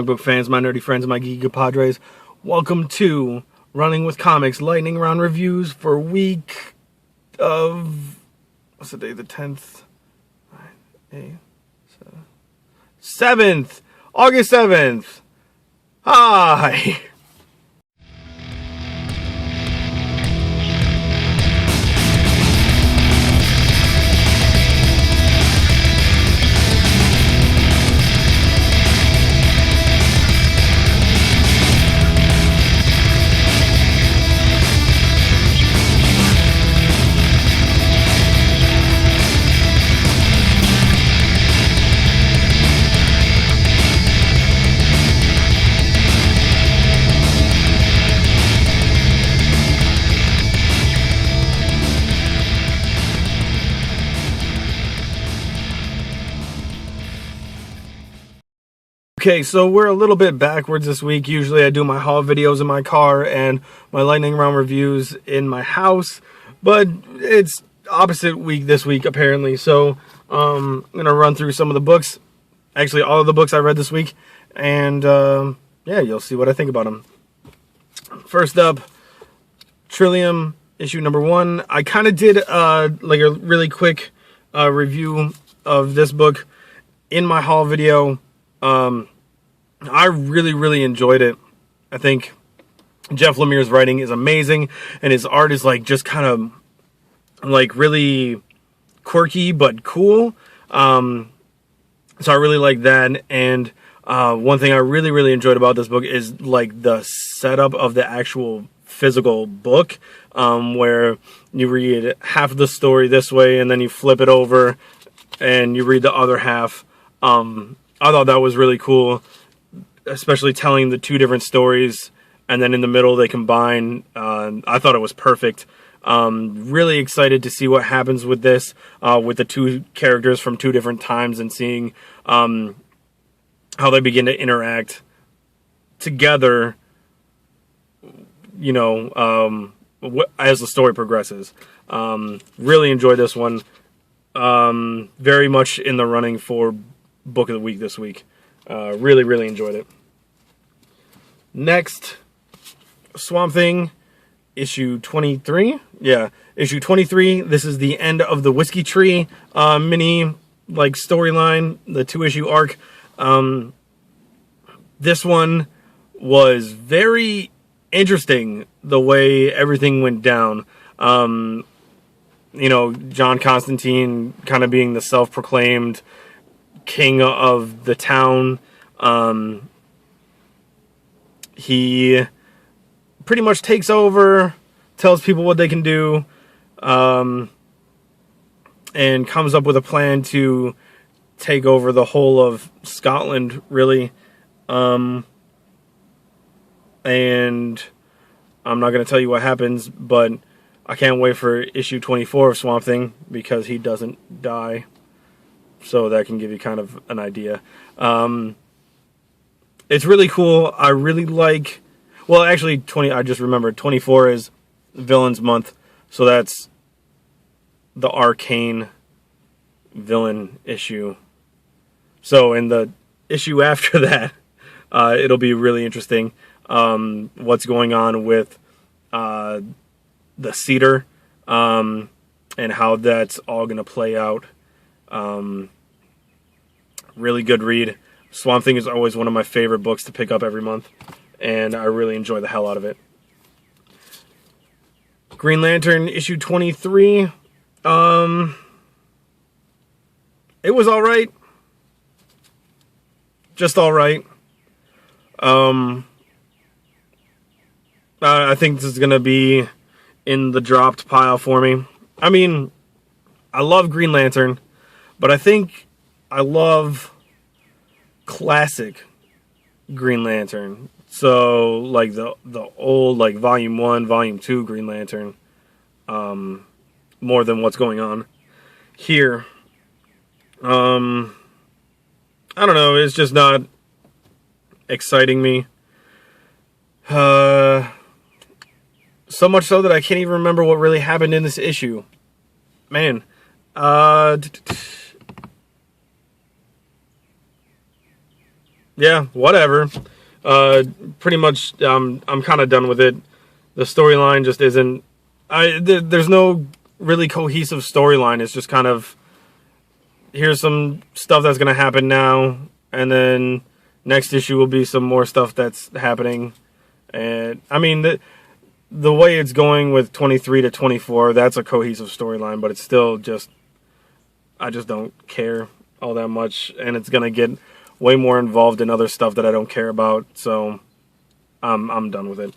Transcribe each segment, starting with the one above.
Book fans, my nerdy friends, my geeky compadres, welcome to Running with Comics Lightning Round Reviews for week of, what's the day, the 10th? 7th, August 7th. Hi. Okay, so we're a little bit backwards this week. Usually I do my haul videos in my car and my lightning round reviews in my house, but it's opposite week this week apparently. So I'm gonna run through some of the books, actually all of the books I read this week, and yeah, you'll see what I think about them. First up, Trillium issue number 1. I kind of did like a really quick review of this book in my haul video. I really enjoyed it. I think Jeff Lemire's writing is amazing, and his art is like just kind of like really quirky but cool. So I really like that. And one thing I really enjoyed about this book is like the setup of the actual physical book, where you read half of the story this way and then you flip it over and you read the other half. I thought that was really cool, especially telling the two different stories, and then in the middle they combine. I thought it was perfect. Really excited to see what happens with this, with the two characters from two different times, and seeing how they begin to interact together, you know, as the story progresses. Really enjoyed this one. Very much in the running for book of the week this week. Really enjoyed it. Next, Swamp Thing, issue 23. Yeah, issue 23. This is the end of the Whiskey Tree mini like storyline, the 2-issue arc. This one was very interesting, the way everything went down. You know, John Constantine kind of being the self-proclaimed king of the town. He pretty much takes over, tells people what they can do, and comes up with a plan to take over the whole of Scotland, really. And I'm not going to tell you what happens, but I can't wait for issue 24 of Swamp Thing, because he doesn't die. So that can give you kind of an idea. It's really cool. I really like... Well, actually, I just remembered, 24 is Villains Month. So that's the Arcane villain issue. So in the issue after that, it'll be really interesting what's going on with the Cedar, and how that's all going to play out. Really good read. Swamp Thing is always one of my favorite books to pick up every month, and I really enjoy the hell out of it. Green Lantern issue 23. It was alright. Just alright. I think this is gonna be in the dropped pile for me. I mean, I love Green Lantern, but I think I love classic Green Lantern. So like the old, like volume 1, volume 2 Green Lantern, more than what's going on here. I don't know, it's just not exciting me. So much so that I can't even remember what really happened in this issue. Man. yeah, whatever. Pretty much, I'm kind of done with it. The storyline just isn't. There's no really cohesive storyline. It's just kind of, here's some stuff that's gonna happen now, and then next issue will be some more stuff that's happening. And I mean, the way it's going with 23 to 24, that's a cohesive storyline, but it's still just, I just don't care all that much, and it's gonna get way more involved in other stuff that I don't care about, so I'm done with it.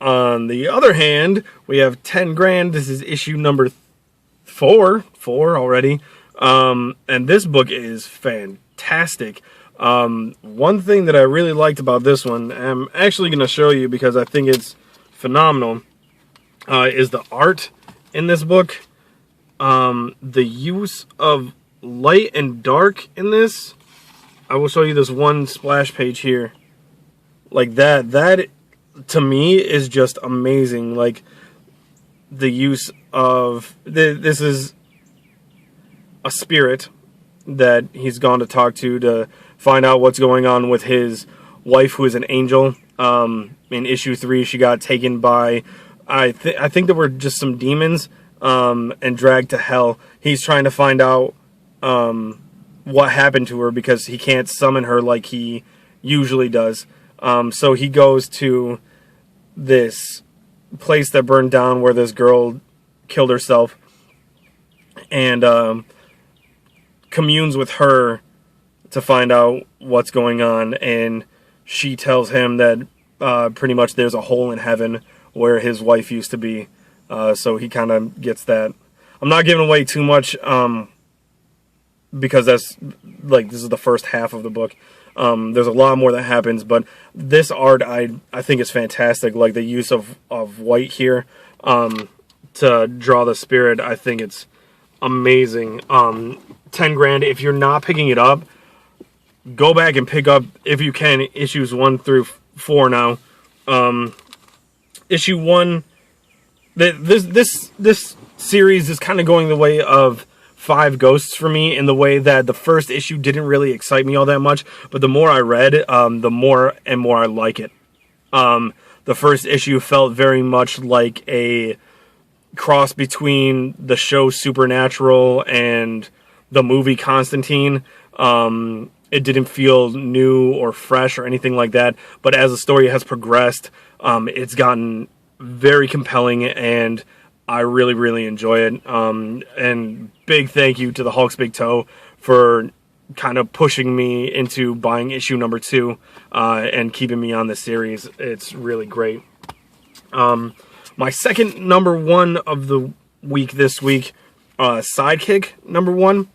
On the other hand, we have 10 grand. This is issue number 4 already, and this book is fantastic. One thing that I really liked about this one, I'm actually going to show you because I think it's phenomenal, is the art in this book. The use of light and dark in this. I will show you this one splash page here. Like that to me is just amazing. Like the use of this is a spirit that he's gone to talk to find out what's going on with his wife, who is an angel. In issue 3, she got taken by I think there were just some demons and dragged to hell. He's trying to find out what happened to her because he can't summon her like he usually does. So he goes to this place that burned down where this girl killed herself and communes with her to find out what's going on. And she tells him that pretty much there's a hole in heaven where his wife used to be. So he kind of gets that. I'm not giving away too much because that's like this is the first half of the book. There's a lot more that happens, but this art I think is fantastic. Like the use of white here to draw the spirit, I think it's amazing. 10 grand. If you're not picking it up, go back and pick up, if you can, issues 1 through 4 now. Issue 1, this series is kind of going the way of 5 Ghosts for me, in the way that the first issue didn't really excite me all that much, but the more I read, the more and more I like it. The first issue felt very much like a cross between the show Supernatural and the movie Constantine. It didn't feel new or fresh or anything like that, but as the story has progressed, it's gotten very compelling, and I really, really enjoy it. And big thank you to the Hulk's Big Toe for kind of pushing me into buying issue number 2 and keeping me on the series. It's really great. My second number 1 of the week this week, Sidekick number 1.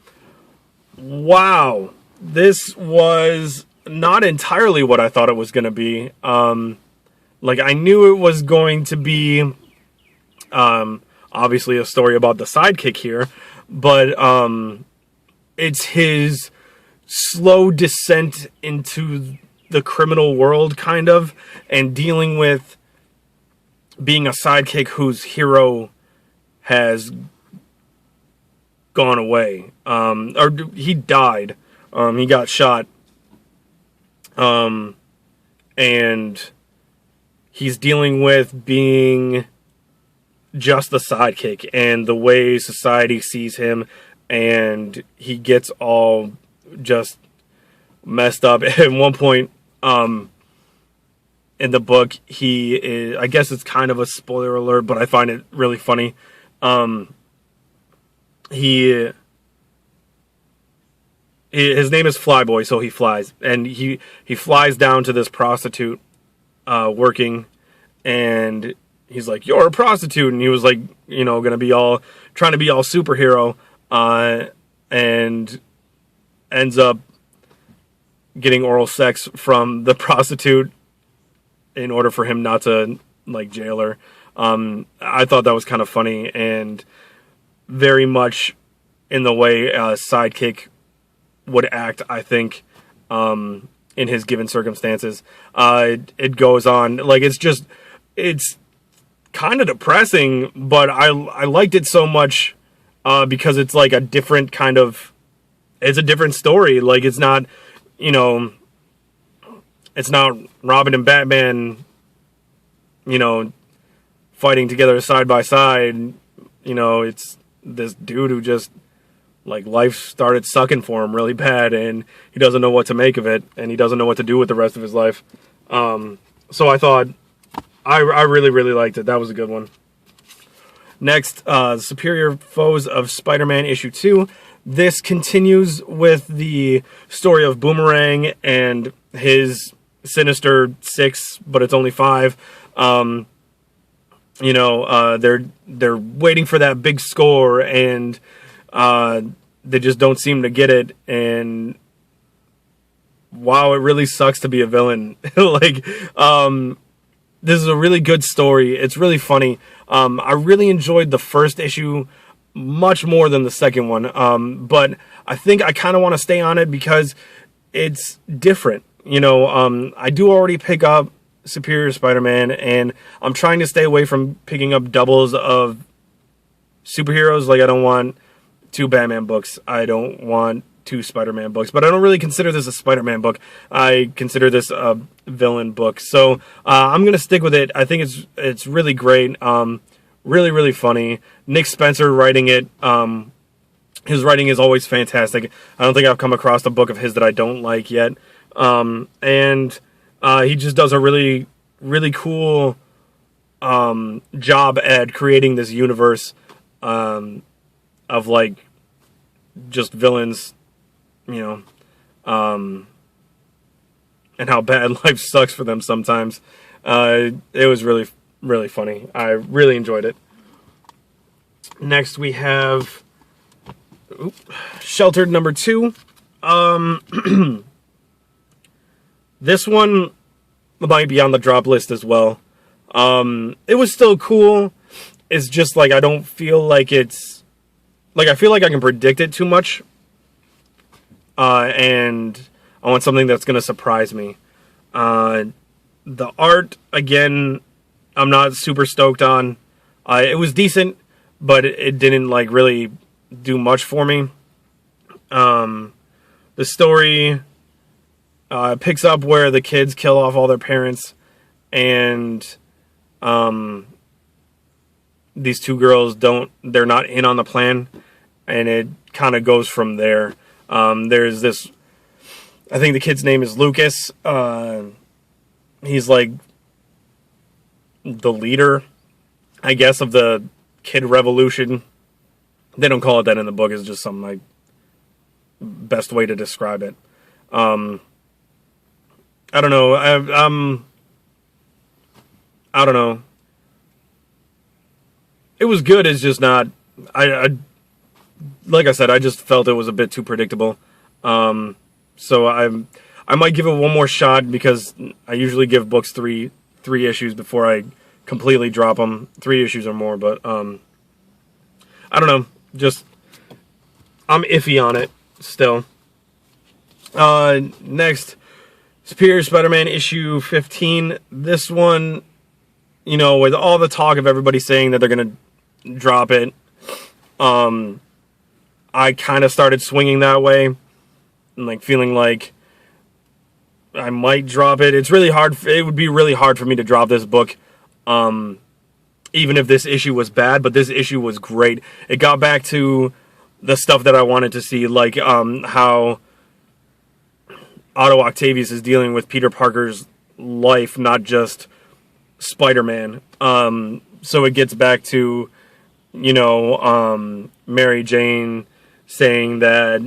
Wow. This was not entirely what I thought it was going to be. Like, I knew it was going to be obviously a story about the Sidekick here, but it's his slow descent into the criminal world, kind of, and dealing with being a sidekick whose hero has gone away, or he died. He got shot, and he's dealing with being just the sidekick and the way society sees him, and he gets all just messed up. At one point in the book, he is, I guess it's kind of a spoiler alert, but I find it really funny. His name is Flyboy, so he flies, and he flies down to this prostitute working, and he's like, "You're a prostitute," and he was like, you know, trying to be all superhero, and ends up getting oral sex from the prostitute in order for him not to like jail her. I thought that was kind of funny and very much in the way a Sidekick would act, I think, in his given circumstances. It goes on, like, it's kind of depressing, but I liked it so much because it's like a different kind of, it's a different story. Like, it's not, you know, it's not Robin and Batman, you know, fighting together side by side. You know, it's this dude who just, like, life started sucking for him really bad, and he doesn't know what to make of it, and he doesn't know what to do with the rest of his life. So I thought, I really, really liked it. That was a good one. Next, Superior Foes of Spider-Man issue 2. This continues with the story of Boomerang and his Sinister Six, but it's only 5. You know, they're waiting for that big score, and they just don't seem to get it. And wow, it really sucks to be a villain. Like, this is a really good story. It's really funny. I really enjoyed the first issue much more than the second one. But I think I kind of want to stay on it because it's different. You know, I do already pick up Superior Spider-Man, and I'm trying to stay away from picking up doubles of superheroes. Like, I don't want 2 Batman books. I don't want 2 Spider-Man books. But I don't really consider this a Spider-Man book. I consider this a villain book. So I'm going to stick with it. I think it's really great. Really, really funny. Nick Spencer writing it. His writing is always fantastic. I don't think I've come across a book of his that I don't like yet. And he just does a really, really cool job at creating this universe of, like, just villains, you know, and how bad life sucks for them sometimes. It was really, really funny. I really enjoyed it. Next we have Sheltered number 2. This one might be on the drop list as well. It was still cool. It's just, like, I don't feel like it's... Like, I feel like I can predict it too much. And I want something that's going to surprise me. The art, again, I'm not super stoked on. It was decent, but it didn't, like, really do much for me. The story picks up where the kids kill off all their parents, and these 2 girls they're not in on the plan, and it kind of goes from there. There's this, I think the kid's name is Lucas. He's like the leader, I guess, of the kid revolution. They don't call it that in the book. It's just some, like, best way to describe it. I don't know. I don't know. It was good. It's just not. Like I said, I just felt it was a bit too predictable. So I might give it one more shot, because I usually give books three issues before I completely drop them. 3 issues or more, but I don't know. Just, I'm iffy on it still. Next, Superior Spider-Man issue 15. This one, you know, with all the talk of everybody saying that they're going to drop it, I kind of started swinging that way, and, like, feeling like I might drop it. It's really hard. It would be really hard for me to drop this book, even if this issue was bad, but this issue was great. It got back to the stuff that I wanted to see, like how Otto Octavius is dealing with Peter Parker's life, not just Spider-Man. So it gets back to, you know, Mary Jane saying that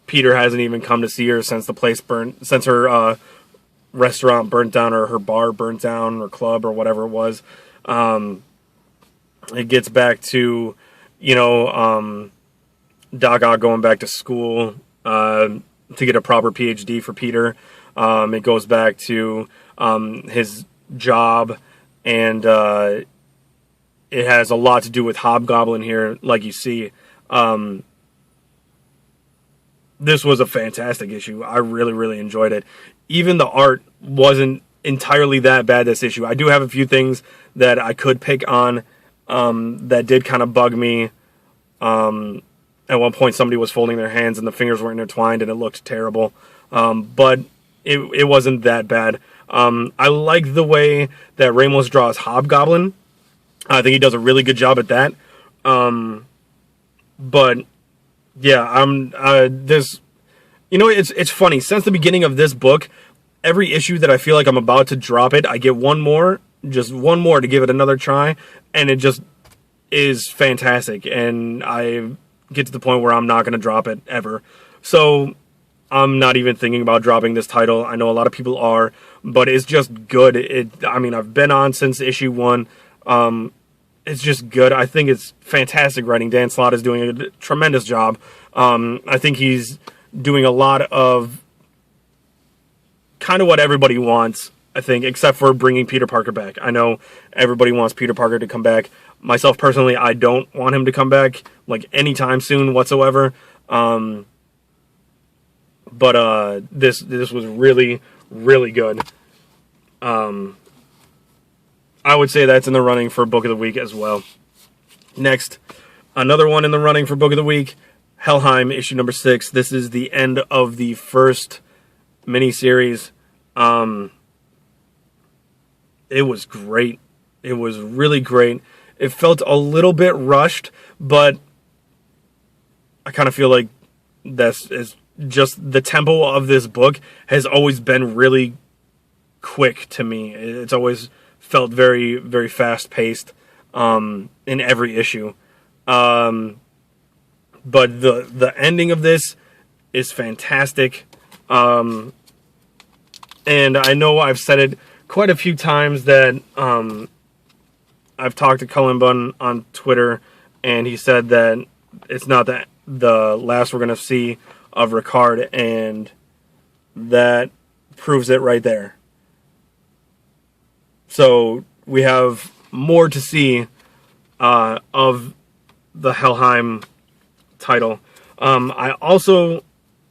Peter hasn't even come to see her since the place burnt, since her restaurant burnt down, or her bar burnt down, or club, or whatever it was. It gets back to, you know, Doc Ock going back to school to get a proper PhD for Peter. It goes back to his job, and it has a lot to do with Hobgoblin here, like you see. This was a fantastic issue. I really, really enjoyed it. Even the art wasn't entirely that bad this issue. I do have a few things that I could pick on that did kind of bug me. At one point, somebody was folding their hands and the fingers were intertwined, and it looked terrible. but it wasn't that bad. I like the way that Ramos draws Hobgoblin. I think he does a really good job at that. But yeah, this, it's funny. Since the beginning of this book, every issue that I feel like I'm about to drop it, I get just one more to give it another try, and it just is fantastic. And I get to the point where I'm not going to drop it ever. So I'm not even thinking about dropping this title. I know a lot of people are, but it's just good. I've been on since issue 1. It's just good. I think it's fantastic writing. Dan Slott is doing a tremendous job. I think he's doing a lot of kind of what everybody wants, I think, except for bringing Peter Parker back. I know everybody wants Peter Parker to come back. Myself, personally, I don't want him to come back, like, anytime soon whatsoever. But this was really, really good. I would say that's in the running for Book of the Week as well. Next, another one in the running for Book of the Week, Helheim, issue number 6. This is the end of the first miniseries. It was great. It was really great. It felt a little bit rushed, but I kind of feel like that's is just the tempo of this book has always been really quick to me. It's always felt very, very fast-paced in every issue. But the ending of this is fantastic. And I know I've said it quite a few times that I've talked to Cullen Bunn on Twitter, and he said that it's not the last we're going to see of Ricard, and that proves it right there. So we have more to see of the Helheim title. I also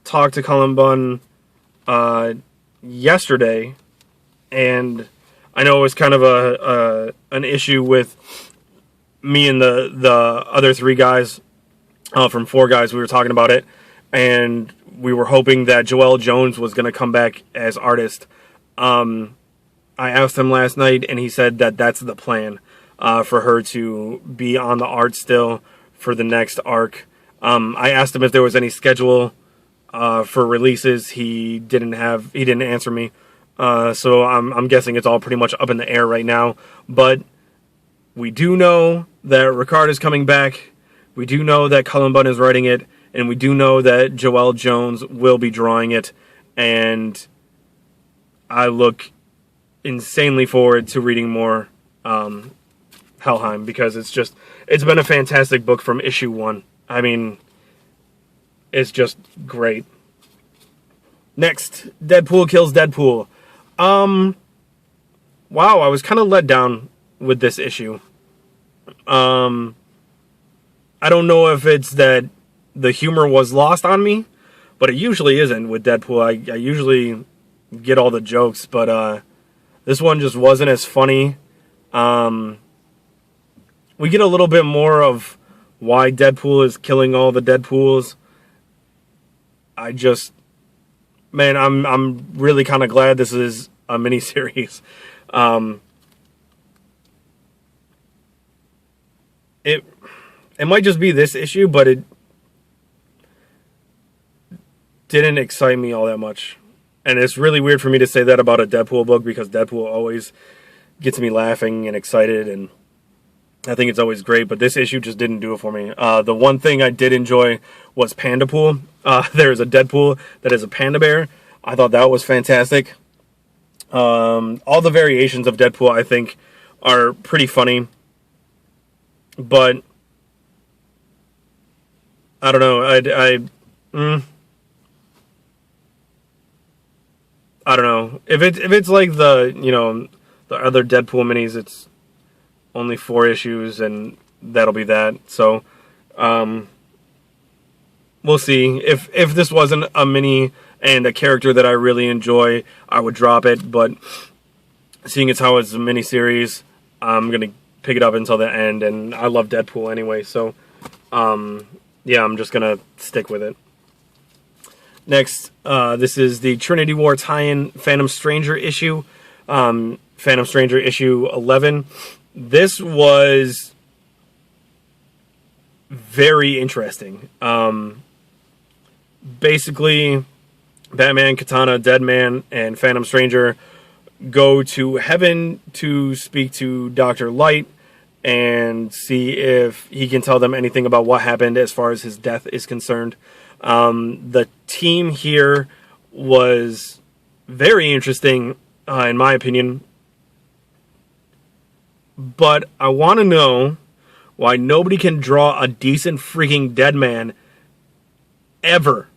talked to Cullen Bunn yesterday, and I know it was kind of an issue with me and the other 3 guys from 4 guys. We were talking about it, and we were hoping that Joelle Jones was going to come back as artist. I asked him last night, and he said that that's the plan, for her to be on the art still for the next arc. I asked him if there was any schedule for releases. He didn't answer me. So I'm guessing it's all pretty much up in the air right now. But we do know that Ricard is coming back. We do know that Cullen Bunn is writing it, and we do know that Joelle Jones will be drawing it. And I look insanely forward to reading more Helheim, because it's been a fantastic book from issue 1. I mean, it's just great. Next, Deadpool kills Deadpool. Wow, I was kind of let down with this issue. I don't know if it's that the humor was lost on me, but it usually isn't with Deadpool. I usually get all the jokes, but this one just wasn't as funny. We get a little bit more of why Deadpool is killing all the Deadpools. I'm really kind of glad this is a miniseries. It might just be this issue, but it didn't excite me all that much. And it's really weird for me to say that about a Deadpool book, because Deadpool always gets me laughing and excited, and I think it's always great, but this issue just didn't do it for me. The one thing I did enjoy was Pandapool. There's a Deadpool that is a panda bear. I thought that was fantastic. All the variations of Deadpool, I think, are pretty funny. But I don't know. I don't know. If it's like the other Deadpool minis, it's only 4 issues, and that'll be that. So, we'll see. If this wasn't a mini and a character that I really enjoy, I would drop it. But seeing as how it's a mini series, I'm gonna pick it up until the end, and I love Deadpool anyway. So, yeah, I'm just gonna stick with it. Next, this is the Trinity War tie-in Phantom Stranger issue. Phantom Stranger issue 11. This was very interesting. Basically, Batman, Katana, Deadman, and Phantom Stranger go to heaven to speak to Dr. Light and see if he can tell them anything about what happened as far as his death is concerned. The team here was very interesting, in my opinion. But I want to know why nobody can draw a decent freaking Deadman ever,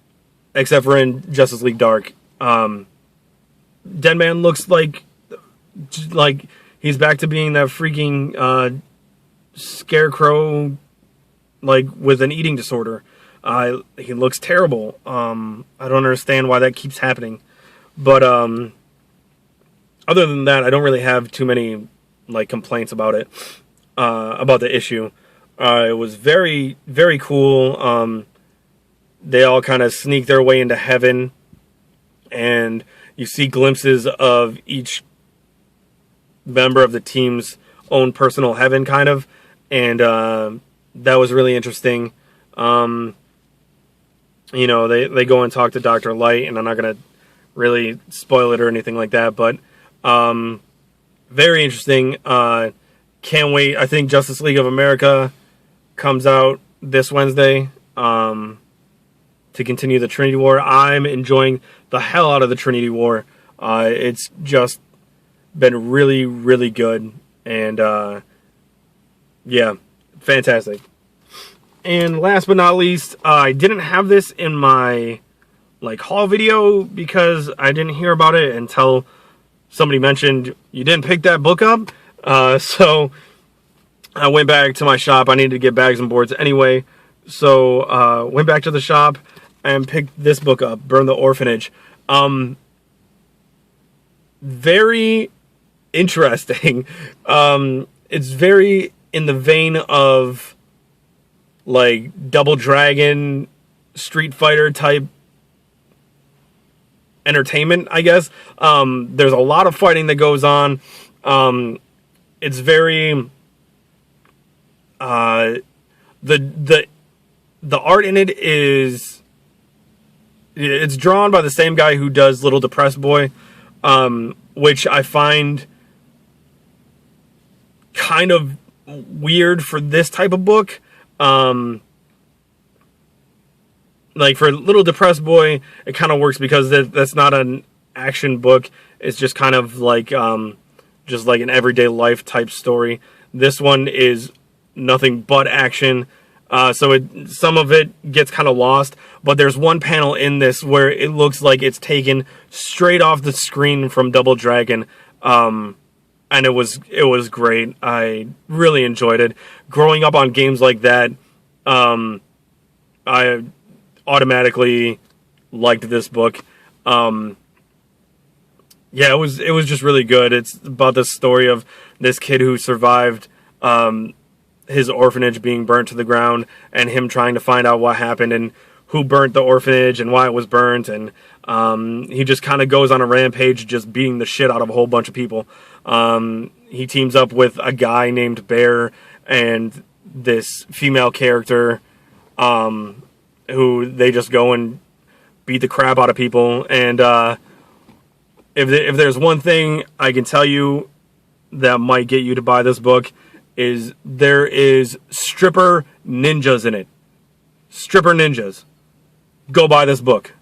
except for in Justice League Dark. Deadman looks like he's back to being that freaking scarecrow, like with an eating disorder. He looks terrible. I don't understand why that keeps happening. But other than that, I don't really have too many like complaints about it, about the issue. It was very, very cool. They all kind of sneak their way into heaven, and you see glimpses of each member of the team's own personal heaven, kind of, and that was really interesting. You know, they go and talk to Dr. Light, and I'm not going to really spoil it or anything like that, but very interesting. Can't wait. I think Justice League of America comes out this Wednesday to continue the Trinity War. I'm enjoying the hell out of the Trinity War. It's just been really, really good, and yeah, fantastic. And last but not least, I didn't have this in my like haul video because I didn't hear about it until somebody mentioned you didn't pick that book up. So I went back to my shop. I needed to get bags and boards anyway, so went back to the shop and picked this book up, Burn the Orphanage. Very interesting. It's very in the vein of like Double Dragon, Street Fighter type entertainment, I guess. There's a lot of fighting that goes on. It's very the art in it is, it's drawn by the same guy who does Little Depressed Boy, which I find kind of weird for this type of book. Like for Little Depressed Boy, it kind of works because that's not an action book. It's just kind of like just like an everyday life type story. This one is nothing but action. So some of it gets kind of lost, but there's one panel in this where it looks like it's taken straight off the screen from Double Dragon. And it was great. I really enjoyed it. Growing up on games like that, I automatically liked this book. Yeah, it was just really good. It's about the story of this kid who survived his orphanage being burnt to the ground, and him trying to find out what happened and who burnt the orphanage and why it was burnt. And he just kind of goes on a rampage, just beating the shit out of a whole bunch of people. He teams up with a guy named Bear and this female character, who they just go and beat the crap out of people. And if there's one thing I can tell you that might get you to buy this book, is there is stripper ninjas in it. Stripper ninjas. Go buy this book.